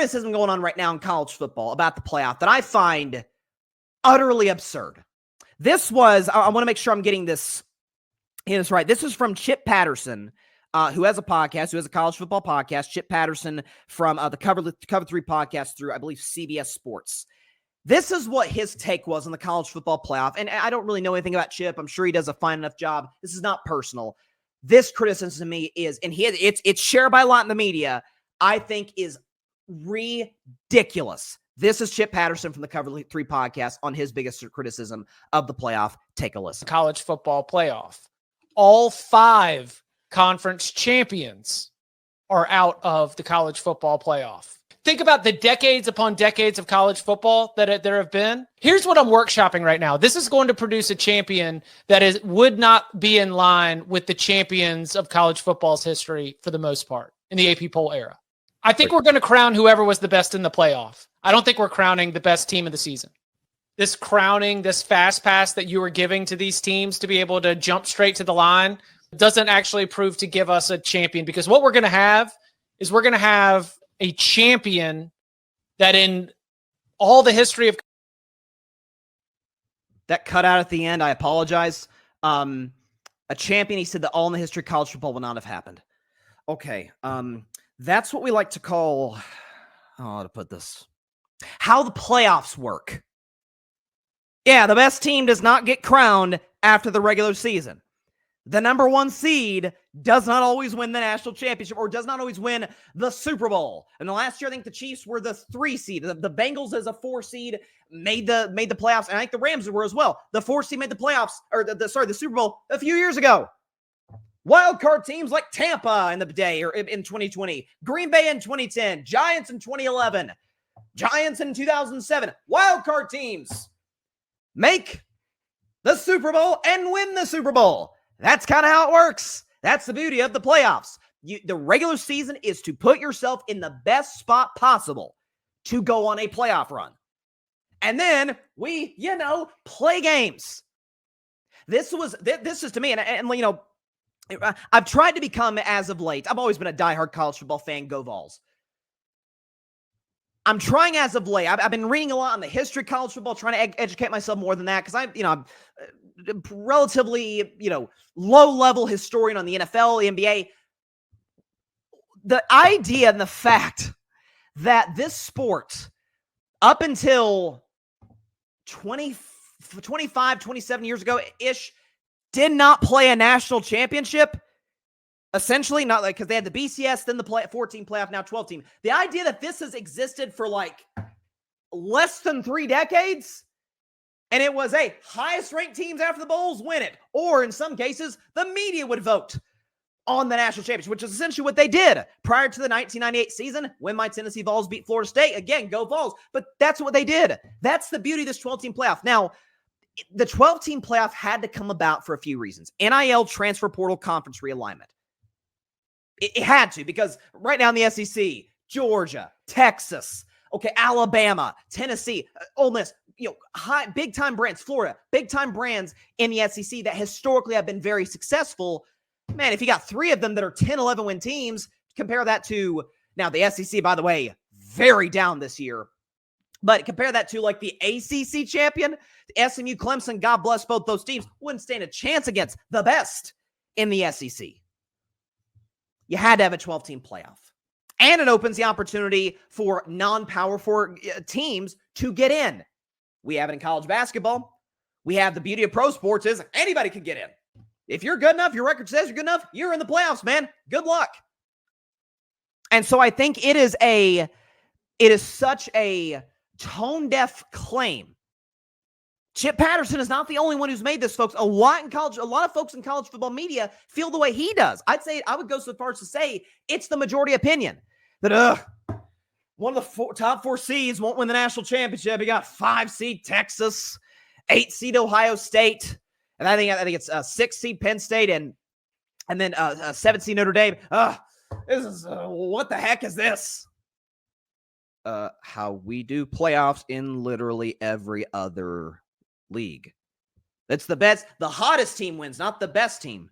criticism going on right now in college football about the playoff that I find utterly absurd. This was, I want to make sure I'm getting this right. This is from Chip Patterson, who has a podcast, who has a college football podcast. Chip Patterson from the Cover 3 podcast through, I believe, CBS Sports. This is what his take was on the college football playoff. And I don't really know anything about Chip. I'm sure he does a fine enough job. This is not personal. This criticism to me is, and it's shared by a lot in the media, I think is ridiculous. This is Chip Patterson from the Cover 3 podcast on his biggest criticism of the playoff. Take a listen. College football playoff. All 5 conference champions are out of the college football playoff. Think about the decades upon decades of college football that there have been. Here's what I'm workshopping right now. This is going to produce a champion that would not be in line with the champions of college football's history for the most part in the AP poll era. I think we're going to crown whoever was the best in the playoff. I don't think we're crowning the best team of the season. This crowning, this fast pass that you were giving to these teams to be able to jump straight to the line doesn't actually prove to give us a champion, because what we're going to have is we're going to have a champion that in all the history of... That cut out at the end, I apologize. A champion, he said, that all in the history of college football will not have happened. Okay, that's what we like to call, how to put this, how the playoffs work. Yeah, the best team does not get crowned after the regular season. The number 1 seed does not always win the national championship, or does not always win the Super Bowl. And the last year, I think the Chiefs were the 3 seed. The Bengals as a 4 seed made the playoffs, and I think the Rams were as well. The 4 seed made the playoffs, or the Super Bowl a few years ago. Wild card teams like Tampa in the day, or in 2020, Green Bay in 2010, Giants in 2011, Giants in 2007. Wild card teams make the Super Bowl and win the Super Bowl. That's kind of how it works. That's the beauty of the playoffs. The regular season is to put yourself in the best spot possible to go on a playoff run. And then we, play games. This is to me, and I've tried to become, as of late, I've always been a diehard college football fan, go Vols. I'm trying as of late. I've been reading a lot on the history of college football, trying to educate myself more than that, because I'm relatively, low-level historian on the NFL, the NBA. The idea and the fact that this sport, up until 25, 27 years ago-ish, did not play a national championship, essentially, not like, because they had the BCS, then the 14 playoff, now 12 team. The idea that this has existed for like less than 3 decades, and it was highest ranked teams after the bowls win it, or in some cases, the media would vote on the national championship, which is essentially what they did prior to the 1998 season when my Tennessee Vols beat Florida State. Again, go Vols, but that's what they did. That's the beauty of this 12-team playoff. Now, the 12-team playoff had to come about for a few reasons. NIL, transfer portal, conference realignment. It had to, because right now in the SEC, Georgia, Texas, Alabama, Tennessee, Ole Miss, big-time brands, Florida, big-time brands in the SEC that historically have been very successful. Man, if you got 3 of them that are 10, 11-win teams, compare that to, now the SEC, by the way, very down this year. But compare that to like the ACC champion, SMU, Clemson, God bless both those teams, wouldn't stand a chance against the best in the SEC. You had to have a 12-team playoff. And it opens the opportunity for non-Power 4 teams to get in. We have it in college basketball. We have the beauty of pro sports is anybody can get in. If you're good enough, your record says you're good enough, you're in the playoffs, man. Good luck. And so I think it is such a tone-deaf claim. Chip Patterson is not the only one who's made this, folks. A lot of folks in college football media feel the way he does. I would go so far as to say it's the majority opinion that one of the top 4 seeds won't win the national championship. You got 5 seed Texas, 8 seed Ohio State, and I think it's 6 seed Penn State, and then 7 seed Notre Dame. This is what the heck is this? How we do playoffs in literally every other league. That's the best. The hottest team wins, not the best team.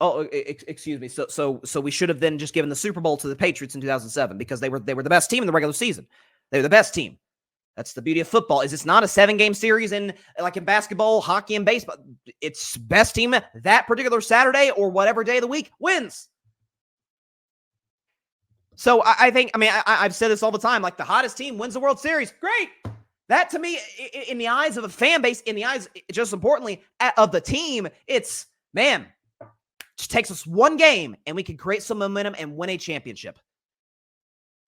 Oh, excuse me. So we should have then just given the Super Bowl to the Patriots in 2007 because they were the best team in the regular season. They were the best team. That's the beauty of football. Is it's not a 7-game series in basketball, hockey, and baseball. It's best team that particular Saturday or whatever day of the week wins. So I think, I've said this all the time, like the hottest team wins the World Series. Great. That to me, in the eyes of a fan base, in the eyes, just importantly, of the team, it's, man, just takes us one game and we can create some momentum and win a championship.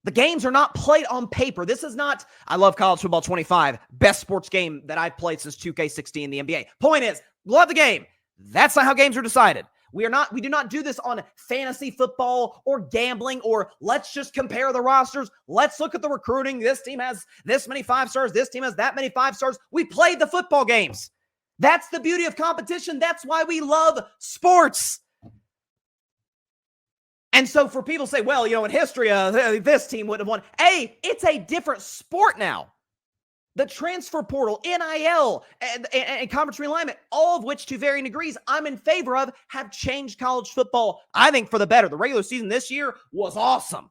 The games are not played on paper. This is not, I love college football 25, best sports game that I've played since 2K16 in the NBA. Point is, love the game. That's not how games are decided. We do not do this on fantasy football or gambling or let's just compare the rosters. Let's look at the recruiting. This team has this many 5 stars. This team has that many 5 stars. We played the football games. That's the beauty of competition. That's why we love sports. And so for people to say, well, in history, this team would have won. Hey, it's a different sport now. The transfer portal, NIL, and conference realignment, all of which to varying degrees I'm in favor of, have changed college football, I think, for the better. The regular season this year was awesome.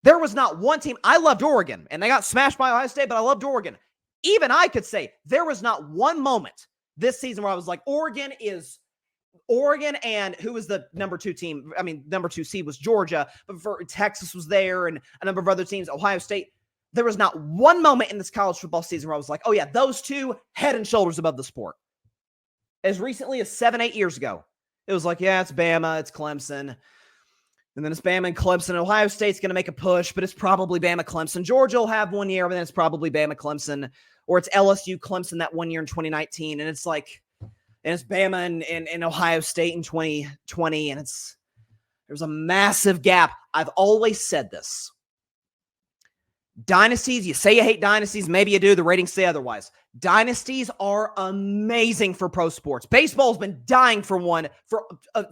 There was not one team. I loved Oregon, and they got smashed by Ohio State, but I loved Oregon. Even I could say there was not one moment this season where I was like, Oregon, and who was the number 2 team? Number 2 seed was Georgia, but Texas was there, and a number of other teams, Ohio State. There was not one moment in this college football season where I was like, oh yeah, those two head and shoulders above the sport. As recently as 7-8 years ago, it was like, yeah, it's Bama, it's Clemson. And then it's Bama and Clemson. Ohio State's going to make a push, but it's probably Bama, Clemson. Georgia will have one year, but then it's probably Bama, Clemson. Or it's LSU, Clemson that one year in 2019. And it's like, and it's Bama and Ohio State in 2020. And there's a massive gap. I've always said this. Dynasties, you say you hate dynasties, maybe you do, the ratings say otherwise. Dynasties are amazing for pro sports. Baseball's been dying for one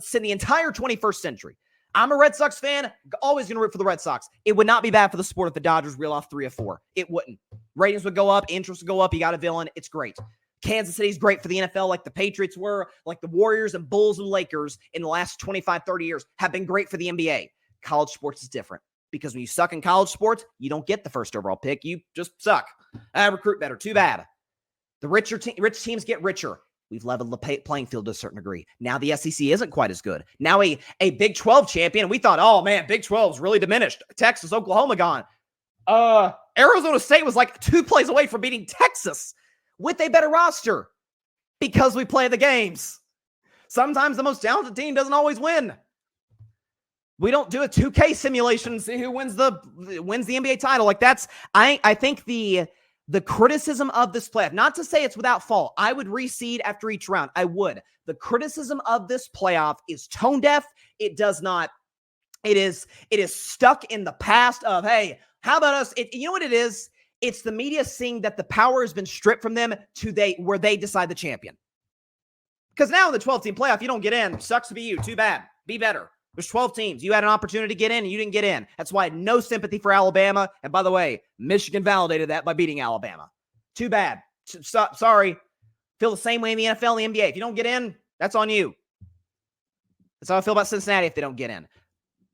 since the entire 21st century. I'm a Red Sox fan, always going to root for the Red Sox. It would not be bad for the sport if the Dodgers reel off 3 or 4. It wouldn't. Ratings would go up, interest would go up, you got a villain, it's great. Kansas City's great for the NFL like the Patriots were, like the Warriors and Bulls and Lakers in the last 25, 30 years have been great for the NBA. College sports is different. Because when you suck in college sports, you don't get the first overall pick. You just suck. Recruit better. Too bad. The rich teams get richer. We've leveled the playing field to a certain degree. Now the SEC isn't quite as good. Now a Big 12 champion. We thought, oh man, Big 12's really diminished. Texas, Oklahoma gone. Arizona State was like 2 plays away from beating Texas with a better roster because we play the games. Sometimes the most talented team doesn't always win. We don't do a 2K simulation and see who wins the NBA title. Like I think the criticism of this playoff, not to say it's without fault. I would reseed after each round. I would. The criticism of this playoff is tone deaf. It is stuck in the past of, hey, how about us? You know what it is? It's the media seeing that the power has been stripped from them where they decide the champion. Because now in the 12-team playoff, you don't get in. Sucks to be you. Too bad. Be better. There's 12 teams. You had an opportunity to get in, and you didn't get in. That's why I had no sympathy for Alabama. And by the way, Michigan validated that by beating Alabama. Too bad. Sorry. Feel the same way in the NFL and the NBA. If you don't get in, that's on you. That's how I feel about Cincinnati if they don't get in.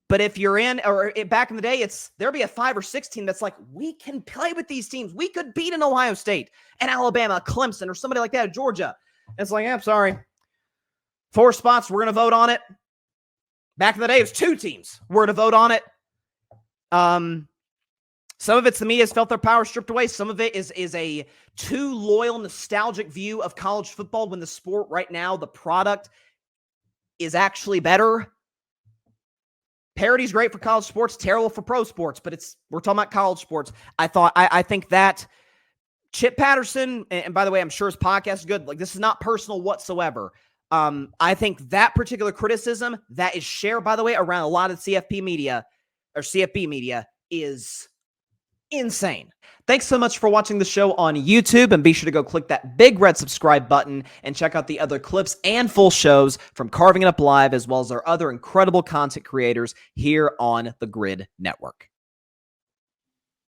But if you're in, or back in the day, there'll be a 5 or 6 team that's like, we can play with these teams. We could beat an Ohio State, an Alabama, Clemson, or somebody like that, Georgia. And it's like, I'm sorry. 4 spots, we're going to vote on it. Back in the day, it was 2 teams were to vote on it. Some of it's the media's felt their power stripped away. Some of it is a too loyal, nostalgic view of college football when the sport right now, the product, is actually better. Parity's great for college sports, terrible for pro sports, but we're talking about college sports. I think that Chip Patterson, and by the way, I'm sure his podcast is good. Like, this is not personal whatsoever. I think that particular criticism that is shared, by the way, around a lot of CFP media or CFB media is insane. Thanks so much for watching the show on YouTube, and be sure to go click that big red subscribe button and check out the other clips and full shows from Carving It Up Live, as well as our other incredible content creators here on the Grid Network.